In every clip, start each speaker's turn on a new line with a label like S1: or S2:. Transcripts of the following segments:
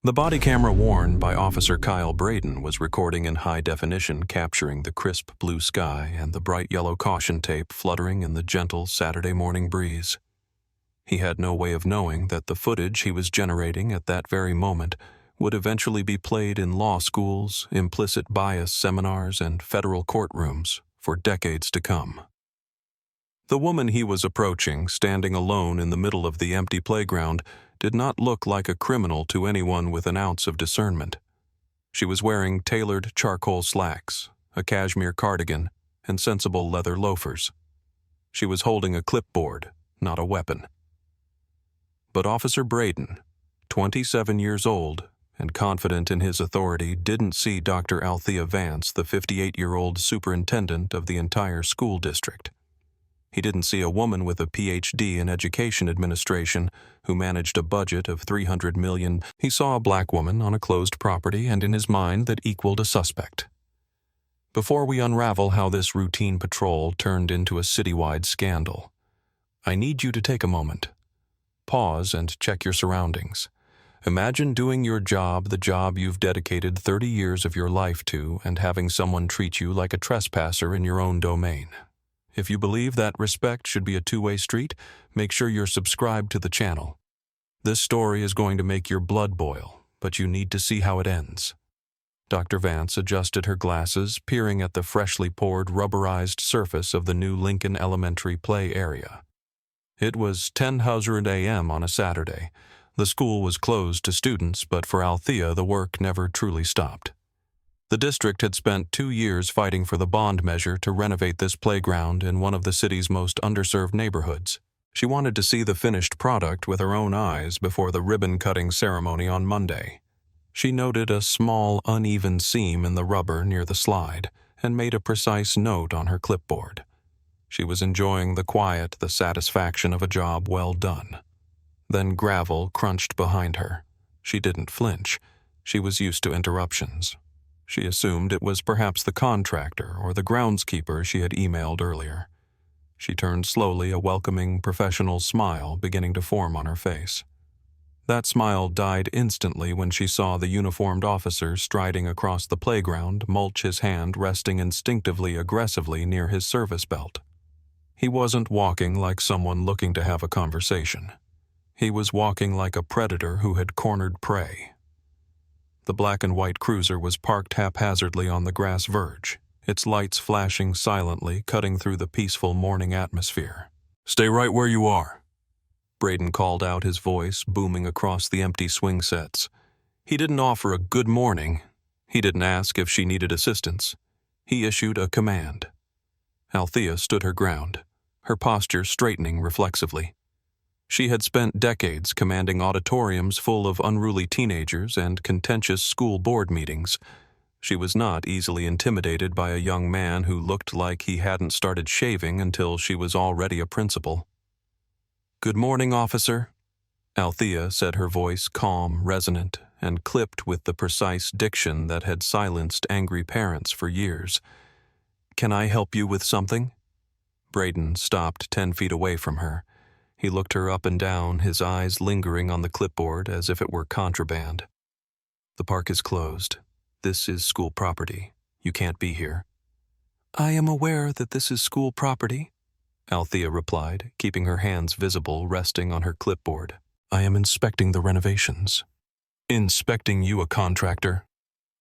S1: The body camera worn by Officer Kyle Braden was recording in high definition, capturing the crisp blue sky and the bright yellow caution tape fluttering in the gentle Saturday morning breeze. He had no way of knowing that the footage he was generating at that very moment would eventually be played in law schools, implicit bias seminars, and federal courtrooms for decades to come. The woman he was approaching, standing alone in the middle of the empty playground, did not look like a criminal to anyone with an ounce of discernment. She was wearing tailored charcoal slacks, a cashmere cardigan, and sensible leather loafers. She was holding a clipboard, not a weapon. But Officer Braden, 27 years old and confident in his authority, didn't see Dr. Althea Vance, the 58-year-old superintendent of the entire school district. He didn't see a woman with a PhD in education administration who managed a budget of $300 million. He saw a black woman on a closed property, and in his mind that equaled a suspect. Before we unravel how this routine patrol turned into a citywide scandal, I need you to take a moment. Pause and check your surroundings. Imagine doing your job, the job you've dedicated 30 years of your life to, and having someone treat you like a trespasser in your own domain. If you believe that respect should be a two-way street, make sure you're subscribed to the channel. This story is going to make your blood boil, but you need to see how it ends. Dr. Vance adjusted her glasses, peering at the freshly poured rubberized surface of the new Lincoln Elementary play area. It was 10:00 a.m. on a Saturday. The school was closed to students, but for Althea the work never truly stopped. The district had spent 2 years fighting for the bond measure to renovate this playground in one of the city's most underserved neighborhoods. She wanted to see the finished product with her own eyes before the ribbon-cutting ceremony on Monday. She noted a small, uneven seam in the rubber near the slide and made a precise note on her clipboard. She was enjoying the quiet, the satisfaction of a job well done. Then gravel crunched behind her. She didn't flinch. She was used to interruptions. She assumed it was perhaps the contractor or the groundskeeper she had emailed earlier. She turned slowly, a welcoming, professional smile beginning to form on her face. That smile died instantly when she saw the uniformed officer striding across the playground, mulch his hand resting instinctively aggressively near his service belt. He wasn't walking like someone looking to have a conversation. He was walking like a predator who had cornered prey. The black and white cruiser was parked haphazardly on the grass verge, its lights flashing silently, cutting through the peaceful morning atmosphere. "Stay right where you are," Braden called out, his voice booming across the empty swing sets. He didn't offer a good morning. He didn't ask if she needed assistance. He issued a command. Althea stood her ground, her posture straightening reflexively. She had spent decades commanding auditoriums full of unruly teenagers and contentious school board meetings. She was not easily intimidated by a young man who looked like he hadn't started shaving until she was already a principal. "Good morning, officer," Althea said, her voice calm, resonant, and clipped with the precise diction that had silenced angry parents for years. "Can I help you with something?" Braden stopped 10 feet away from her. He looked her up and down, his eyes lingering on the clipboard as if it were contraband. "The park is closed. This is school property. You can't be here." "I am aware that this is school property," Althea replied, keeping her hands visible, resting on her clipboard. "I am inspecting the renovations." "Inspecting you, a contractor?"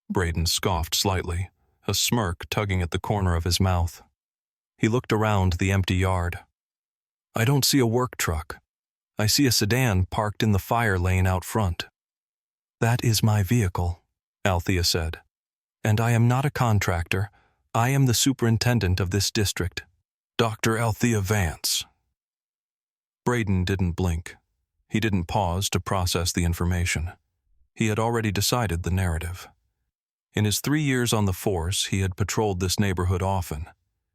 S1: Braden scoffed slightly, a smirk tugging at the corner of his mouth. He looked around the empty yard. "I don't see a work truck. I see a sedan parked in the fire lane out front." "That is my vehicle," Althea said. "And I am not a contractor. I am the superintendent of this district, Dr. Althea Vance." Braden didn't blink. He didn't pause to process the information. He had already decided the narrative. In his 3 years on the force, he had patrolled this neighborhood often.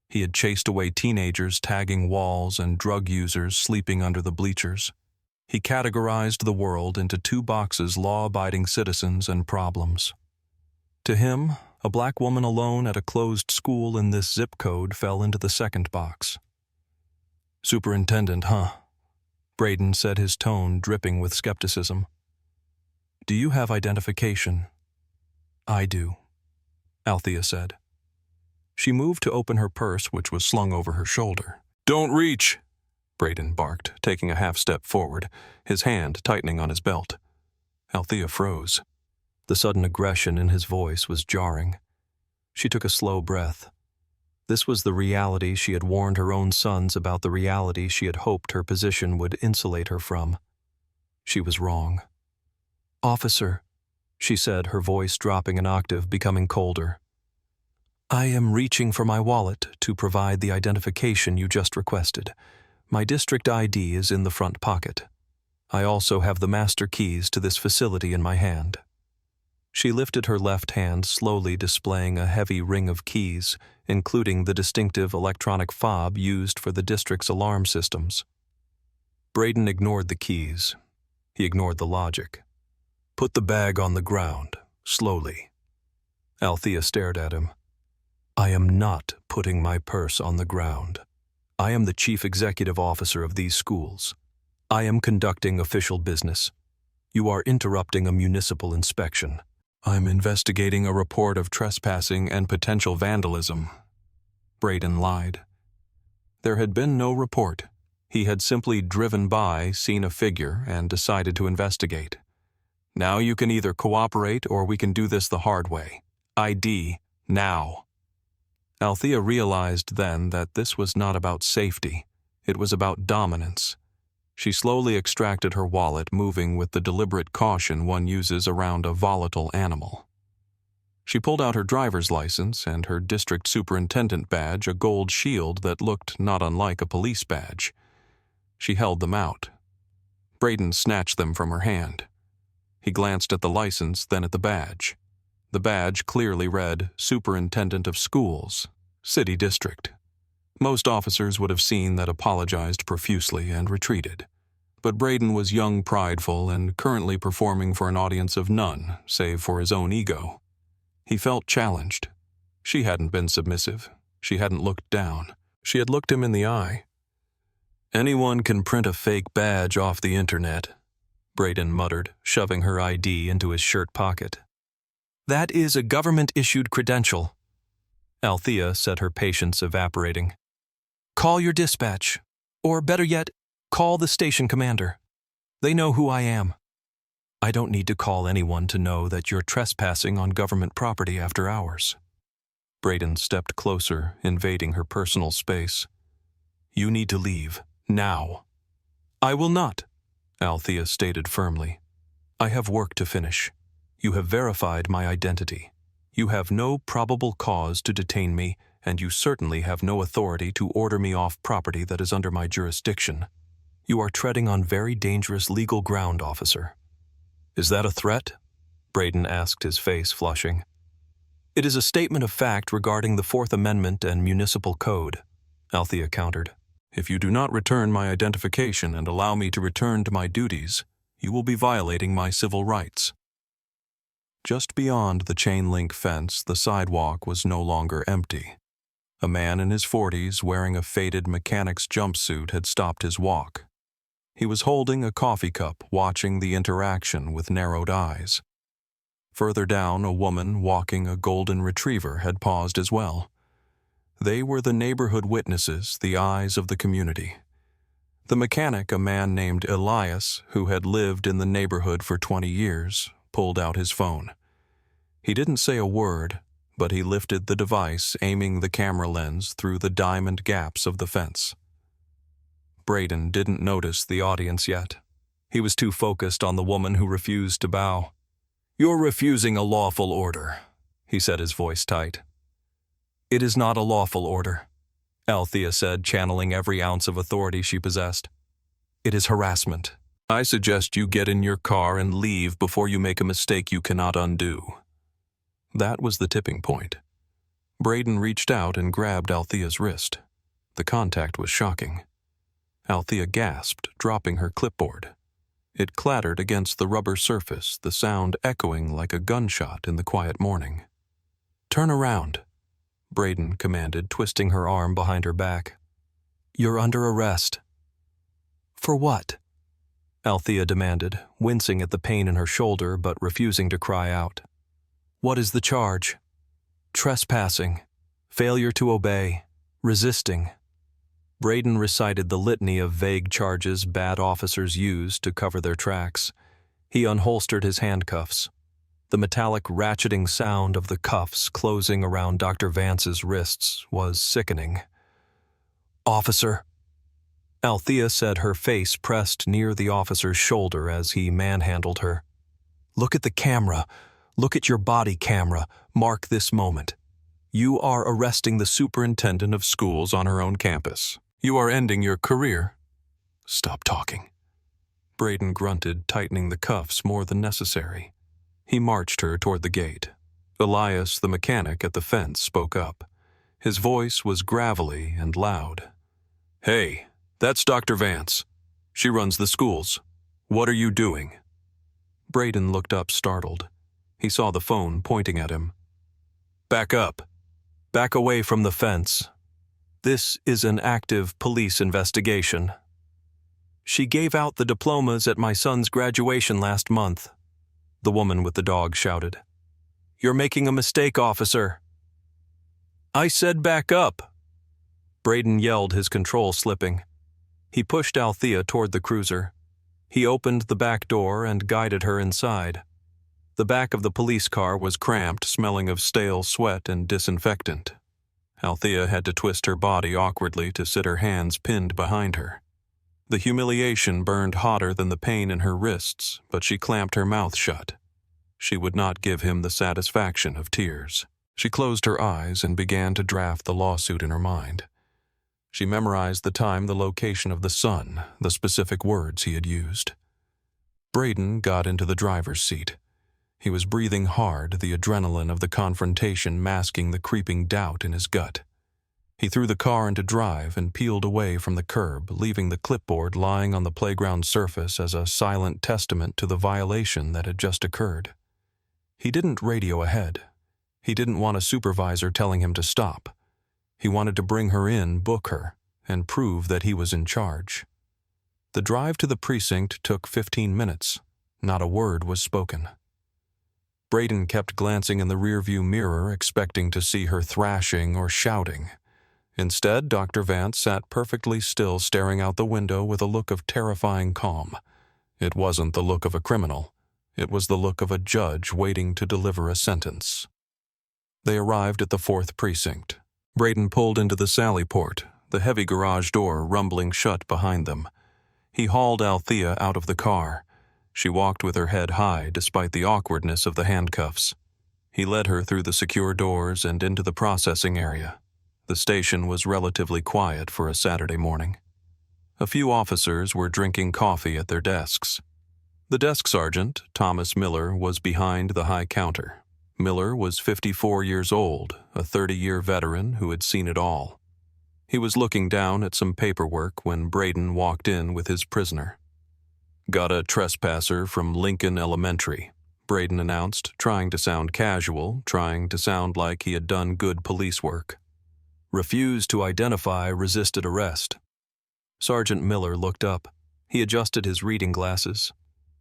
S1: He had chased away teenagers tagging walls and drug users sleeping under the bleachers. He categorized the world into 2 boxes: law-abiding citizens and problems. To him, a black woman alone at a closed school in this zip code fell into the second box. "Superintendent, huh?" Braden said, his tone dripping with skepticism. "Do you have identification?" "I do," Althea said. She moved to open her purse, which was slung over her shoulder. "Don't reach!" Braden barked, taking a half-step forward, his hand tightening on his belt. Althea froze. The sudden aggression in his voice was jarring. She took a slow breath. This was the reality she had warned her own sons about, the reality she had hoped her position would insulate her from. She was wrong. "Officer," she said, her voice dropping an octave, becoming colder. "I am reaching for my wallet to provide the identification you just requested. My district ID is in the front pocket. I also have the master keys to this facility in my hand." She lifted her left hand, slowly displaying a heavy ring of keys, including the distinctive electronic fob used for the district's alarm systems. Braden ignored the keys. He ignored the logic. "Put the bag on the ground, slowly." Althea stared at him. "I am not putting my purse on the ground. I am the chief executive officer of these schools. I am conducting official business. You are interrupting a municipal inspection. I'm investigating a report of trespassing and potential vandalism." Braden lied. There had been no report. He had simply driven by, seen a figure, and decided to investigate. "Now you can either cooperate or we can do this the hard way. ID, now." Althea realized then that this was not about safety. It was about dominance. She slowly extracted her wallet, moving with the deliberate caution one uses around a volatile animal. She pulled out her driver's license and her district superintendent badge, a gold shield that looked not unlike a police badge. She held them out. Braden snatched them from her hand. He glanced at the license, then at the badge. The badge clearly read Superintendent of Schools, City District. Most officers would have seen that, apologized profusely, and retreated. But Braden was young, prideful, and currently performing for an audience of none, save for his own ego. He felt challenged. She hadn't been submissive. She hadn't looked down. She had looked him in the eye. "Anyone can print a fake badge off the internet," Braden muttered, shoving her ID into his shirt pocket. "That is a government-issued credential." Althea said, her patience evaporating. "Call your dispatch. Or better yet, call the station commander. They know who I am. I don't need to call anyone to know that you're trespassing on government property after hours." Braden stepped closer, invading her personal space. "You need to leave, now." "I will not," Althea stated firmly. "I have work to finish. You have verified my identity. You have no probable cause to detain me, and you certainly have no authority to order me off property that is under my jurisdiction. You are treading on very dangerous legal ground, officer." "Is that a threat?" Braden asked, his face flushing. "It is a statement of fact regarding the Fourth Amendment and Municipal Code," Althea countered. "If you do not return my identification and allow me to return to my duties, you will be violating my civil rights." Just beyond the chain-link fence, the sidewalk was no longer empty. A man in his 40s, wearing a faded mechanic's jumpsuit, had stopped his walk. He was holding a coffee cup, watching the interaction with narrowed eyes. Further down, a woman walking a golden retriever had paused as well. They were the neighborhood witnesses, the eyes of the community. The mechanic, a man named Elias, who had lived in the neighborhood for 20 years, pulled out his phone. He didn't say a word, but he lifted the device, aiming the camera lens through the diamond gaps of the fence. Braden didn't notice the audience yet. He was too focused on the woman who refused to bow. "You're refusing a lawful order," he said, his voice tight. "It is not a lawful order," Althea said, channeling every ounce of authority she possessed. "It is harassment. I suggest you get in your car and leave before you make a mistake you cannot undo." That was the tipping point. Braden reached out and grabbed Althea's wrist. The contact was shocking. Althea gasped, dropping her clipboard. It clattered against the rubber surface, the sound echoing like a gunshot in the quiet morning. "Turn around," Braden commanded, twisting her arm behind her back. "You're under arrest." "For what?" Althea demanded, wincing at the pain in her shoulder but refusing to cry out. "What is the charge?" "Trespassing, failure to obey, resisting." Braden recited the litany of vague charges bad officers use to cover their tracks. He unholstered his handcuffs. The metallic ratcheting sound of the cuffs closing around Dr. Vance's wrists was sickening. "Officer," Althea said, her face pressed near the officer's shoulder as he manhandled her. "Look at the camera. Look at your body camera. Mark this moment. You are arresting the superintendent of schools on her own campus. You are ending your career." "Stop talking." Braden grunted, tightening the cuffs more than necessary. He marched her toward the gate. Elias, the mechanic at the fence, spoke up. His voice was gravelly and loud. "Hey, that's Dr. Vance. She runs the schools. What are you doing?" Braden looked up, startled. He saw the phone pointing at him. "Back up. Back away from the fence. This is an active police investigation." "She gave out the diplomas at my son's graduation last month," the woman with the dog shouted. "You're making a mistake, officer." "I said back up." Braden yelled, his control slipping. He pushed Althea toward the cruiser. He opened the back door and guided her inside. The back of the police car was cramped, smelling of stale sweat and disinfectant. Althea had to twist her body awkwardly to sit, her hands pinned behind her. The humiliation burned hotter than the pain in her wrists, but she clamped her mouth shut. She would not give him the satisfaction of tears. She closed her eyes and began to draft the lawsuit in her mind. She memorized the time, the location of the son, the specific words he had used. Braden got into the driver's seat. He was breathing hard, the adrenaline of the confrontation masking the creeping doubt in his gut. He threw the car into drive and peeled away from the curb, leaving the clipboard lying on the playground surface as a silent testament to the violation that had just occurred. He didn't radio ahead. He didn't want a supervisor telling him to stop. He wanted to bring her in, book her, and prove that he was in charge. The drive to the precinct took 15 minutes. Not a word was spoken. Braden kept glancing in the rearview mirror, expecting to see her thrashing or shouting. Instead, Dr. Vance sat perfectly still, staring out the window with a look of terrifying calm. It wasn't the look of a criminal. It was the look of a judge waiting to deliver a sentence. They arrived at the 4th precinct. Braden pulled into the Sallyport, the heavy garage door rumbling shut behind them. He hauled Althea out of the car. She walked with her head high despite the awkwardness of the handcuffs. He led her through the secure doors and into the processing area. The station was relatively quiet for a Saturday morning. A few officers were drinking coffee at their desks. The desk sergeant, Thomas Miller, was behind the high counter. Miller was 54 years old, a 30-year veteran who had seen it all. He was looking down at some paperwork when Braden walked in with his prisoner. "Got a trespasser from Lincoln Elementary," Braden announced, trying to sound casual, trying to sound like he had done good police work. "Refused to identify, resisted arrest." Sergeant Miller looked up. He adjusted his reading glasses.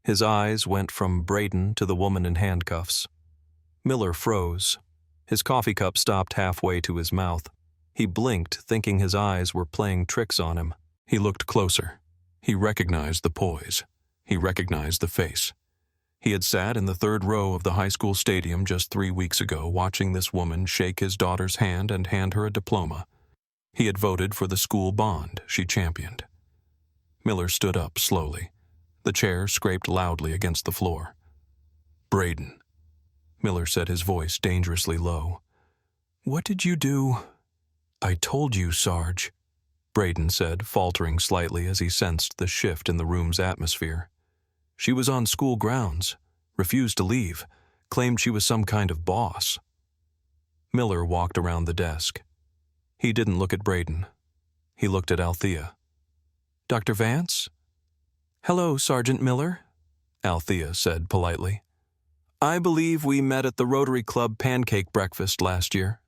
S1: His eyes went from Braden to the woman in handcuffs. Miller froze. His coffee cup stopped halfway to his mouth. He blinked, thinking his eyes were playing tricks on him. He looked closer. He recognized the poise. He recognized the face. He had sat in the 3rd row of the high school stadium just 3 weeks ago, watching this woman shake his daughter's hand and hand her a diploma. He had voted for the school bond she championed. Miller stood up slowly. The chair scraped loudly against the floor. "Braden," Miller said, his voice dangerously low. "What did you do?" "I told you, Sarge," Braden said, faltering slightly as he sensed the shift in the room's atmosphere. "She was on school grounds, refused to leave, claimed she was some kind of boss." Miller walked around the desk. He didn't look at Braden. He looked at Althea. "Dr. Vance?" "Hello, Sergeant Miller," Althea said politely. "I believe we met at the Rotary Club pancake breakfast last year."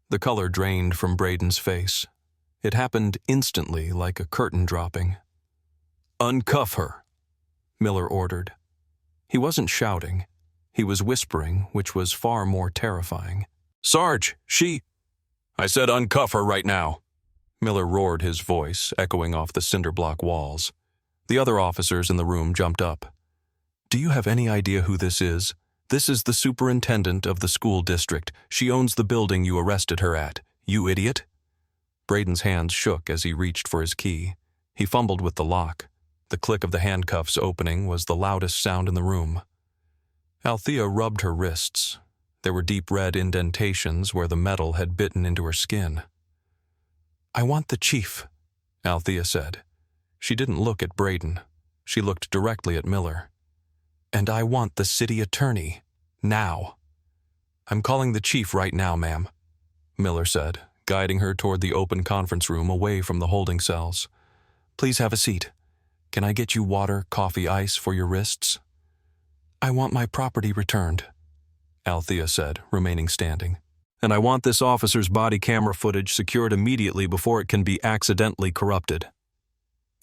S1: The color drained from Braden's face. It happened instantly, like a curtain dropping. "Uncuff her," Miller ordered. He wasn't shouting. He was whispering, which was far more terrifying. "Sarge, she—" "I said uncuff her right now." Miller roared, his voice echoing off the cinder block walls. The other officers in the room jumped up. "Do you have any idea who this is? This is the superintendent of the school district. She owns the building you arrested her at. You idiot." Braden's hands shook as he reached for his key. He fumbled with the lock. The click of the handcuffs opening was the loudest sound in the room. Althea rubbed her wrists. There were deep red indentations where the metal had bitten into her skin. "I want the chief," Althea said. She didn't look at Braden. She looked directly at Miller. "And I want the city attorney. Now." "I'm calling the chief right now, ma'am," Miller said, guiding her toward the open conference room away from the holding cells. "Please have a seat. Can I get you water, coffee, ice for your wrists?" "I want my property returned," Althea said, remaining standing. "And I want this officer's body camera footage secured immediately before it can be accidentally corrupted."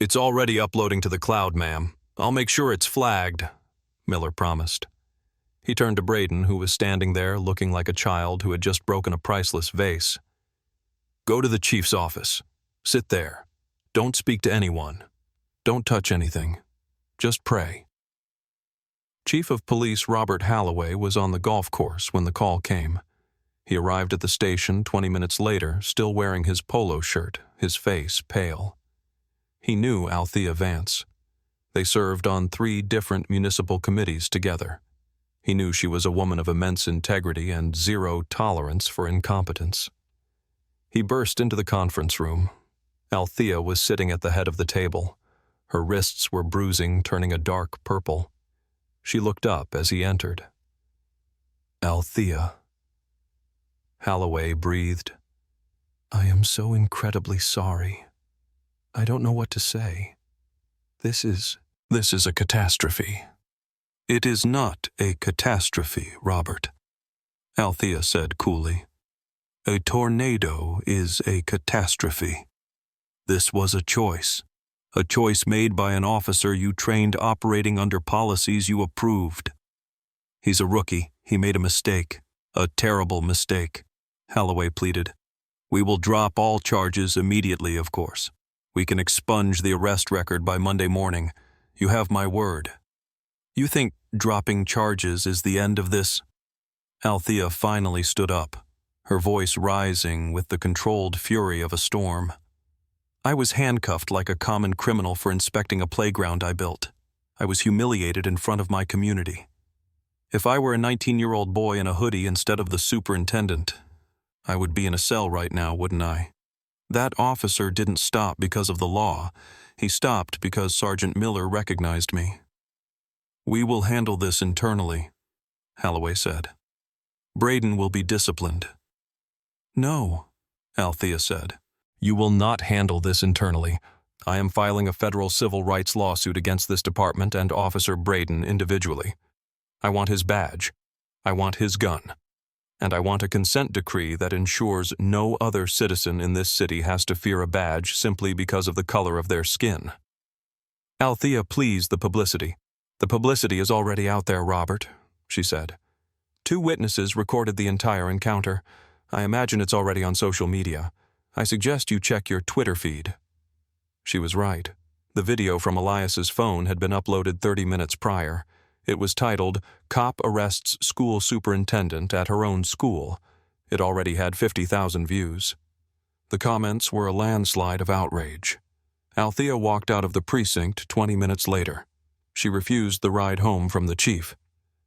S1: "It's already uploading to the cloud, ma'am. I'll make sure it's flagged," Miller promised. He turned to Braden, who was standing there looking like a child who had just broken a priceless vase. "Go to the chief's office. Sit there. Don't speak to anyone. Don't touch anything. Just pray." Chief of Police Robert Halloway was on the golf course when the call came. He arrived at the station 20 minutes later, still wearing his polo shirt, his face pale. He knew Althea Vance. They served on 3 different municipal committees together. He knew she was a woman of immense integrity and zero tolerance for incompetence. He burst into the conference room. Althea was sitting at the head of the table. Her wrists were bruising, turning a dark purple. She looked up as he entered. "Althea." Halloway breathed. "I am so incredibly sorry. I don't know what to say. This is a catastrophe." "It is not a catastrophe, Robert," Althea said coolly. "A tornado is a catastrophe. This was a choice made by an officer you trained operating under policies you approved. He's a rookie. He made a mistake, a terrible mistake," Halloway pleaded. "We will drop all charges immediately, of course. We can expunge the arrest record by Monday morning. You have my word." "You think dropping charges is the end of this?" Althea finally stood up, her voice rising with the controlled fury of a storm. "I was handcuffed like a common criminal for inspecting a playground I built. I was humiliated in front of my community. If I were a 19-year-old boy in a hoodie instead of the superintendent, I would be in a cell right now, wouldn't I? That officer didn't stop because of the law. He stopped because Sergeant Miller recognized me." "We will handle this internally," Halloway said. "Braden will be disciplined." "No," Althea said. "You will not handle this internally. I am filing a federal civil rights lawsuit against this department and Officer Braden individually. I want his badge. I want his gun. And I want a consent decree that ensures no other citizen in this city has to fear a badge simply because of the color of their skin." "Althea, please, the publicity. The publicity is already out there, Robert," she said. "2 witnesses recorded the entire encounter. I imagine it's already on social media. I suggest you check your Twitter feed." She was right. The video from Elias's phone had been uploaded 30 minutes prior. It was titled, "Cop Arrests School Superintendent at Her Own School." It already had 50,000 views. The comments were a landslide of outrage. Althea walked out of the precinct 20 minutes later. She refused the ride home from the chief.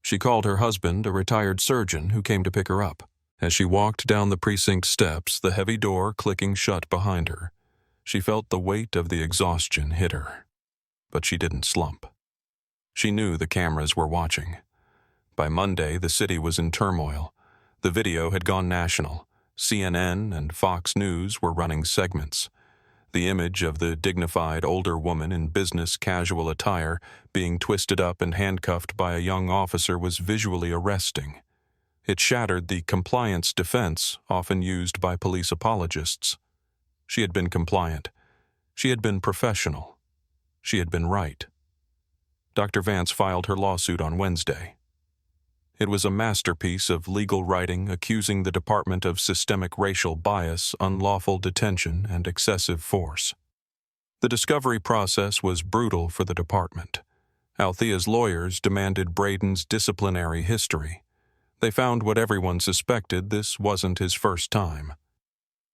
S1: She called her husband, a retired surgeon, who came to pick her up. As she walked down the precinct steps, the heavy door clicking shut behind her, she felt the weight of the exhaustion hit her. But she didn't slump. She knew the cameras were watching. By Monday, the city was in turmoil. The video had gone national. CNN and Fox News were running segments. The image of the dignified older woman in business casual attire being twisted up and handcuffed by a young officer was visually arresting. It shattered the compliance defense often used by police apologists. She had been compliant. She had been professional. She had been right. Dr. Vance filed her lawsuit on Wednesday. It was a masterpiece of legal writing accusing the department of systemic racial bias, unlawful detention, and excessive force. The discovery process was brutal for the department. Althea's lawyers demanded Braden's disciplinary history. They found what everyone suspected: this wasn't his first time.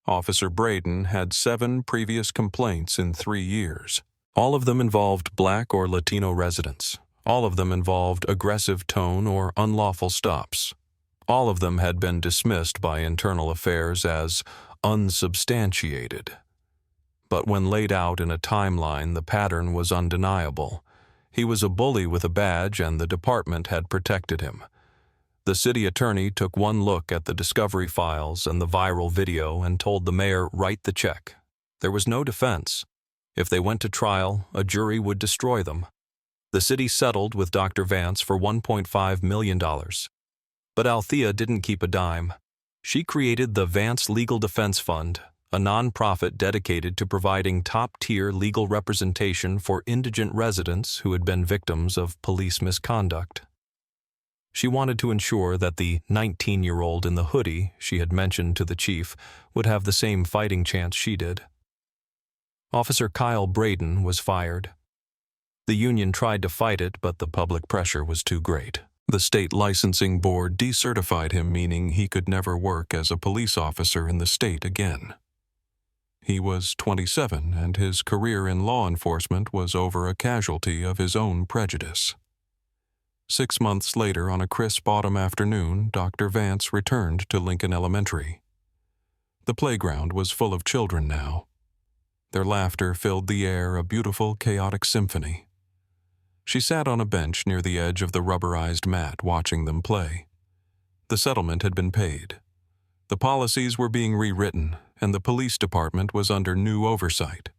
S1: Officer Braden had 7 previous complaints in 3 years. All of them involved Black or Latino residents. All of them involved aggressive tone or unlawful stops. All of them had been dismissed by Internal Affairs as unsubstantiated. But when laid out in a timeline, the pattern was undeniable. He was a bully with a badge, and the department had protected him. The city attorney took one look at the discovery files and the viral video and told the mayor, "Write the check." There was no defense. If they went to trial, a jury would destroy them. The city settled with Dr. Vance for $1.5 million. But Althea didn't keep a dime. She created the Vance Legal Defense Fund, a nonprofit dedicated to providing top-tier legal representation for indigent residents who had been victims of police misconduct. She wanted to ensure that the 19-year-old in the hoodie she had mentioned to the chief would have the same fighting chance she did. Officer Kyle Braden was fired. The union tried to fight it, but the public pressure was too great. The state licensing board decertified him, meaning he could never work as a police officer in the state again. He was 27, and his career in law enforcement was over a casualty of his own prejudice. 6 months later, on a crisp autumn afternoon, Dr. Vance returned to Lincoln Elementary. The playground was full of children now. Their laughter filled the air, a beautiful, chaotic symphony. She sat on a bench near the edge of the rubberized mat, watching them play. The settlement had been paid. The policies were being rewritten, and the police department was under new oversight.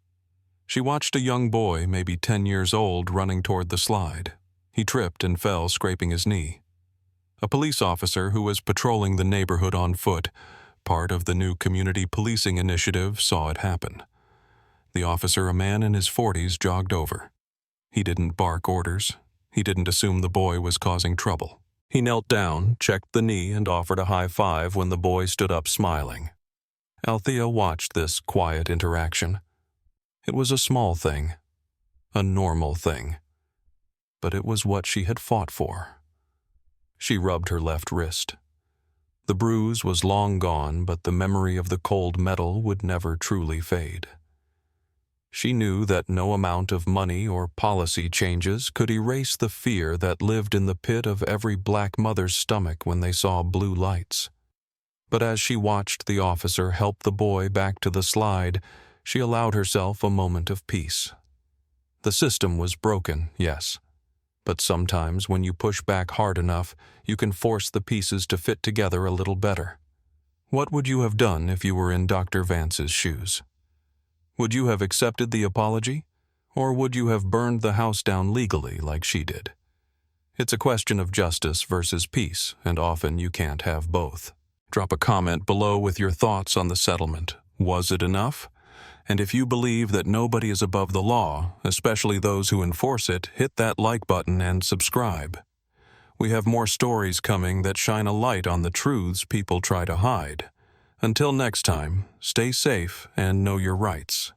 S1: She watched a young boy, maybe 10 years old, running toward the slide. He tripped and fell, scraping his knee. A police officer who was patrolling the neighborhood on foot, part of the new community policing initiative, saw it happen. The officer, a man in his 40s, jogged over. He didn't bark orders. He didn't assume the boy was causing trouble. He knelt down, checked the knee, and offered a high five when the boy stood up smiling. Althea watched this quiet interaction. It was a small thing, a normal thing, but it was what she had fought for. She rubbed her left wrist. The bruise was long gone, but the memory of the cold metal would never truly fade. She knew that no amount of money or policy changes could erase the fear that lived in the pit of every black mother's stomach when they saw blue lights. But as she watched the officer help the boy back to the slide, she allowed herself a moment of peace. The system was broken, yes, but sometimes when you push back hard enough, you can force the pieces to fit together a little better. What would you have done if you were in Dr. Vance's shoes? Would you have accepted the apology, or would you have burned the house down legally like she did? It's a question of justice versus peace, and often you can't have both. Drop a comment below with your thoughts on the settlement. Was it enough? And if you believe that nobody is above the law, especially those who enforce it, hit that like button and subscribe. We have more stories coming that shine a light on the truths people try to hide. Until next time, stay safe and know your rights.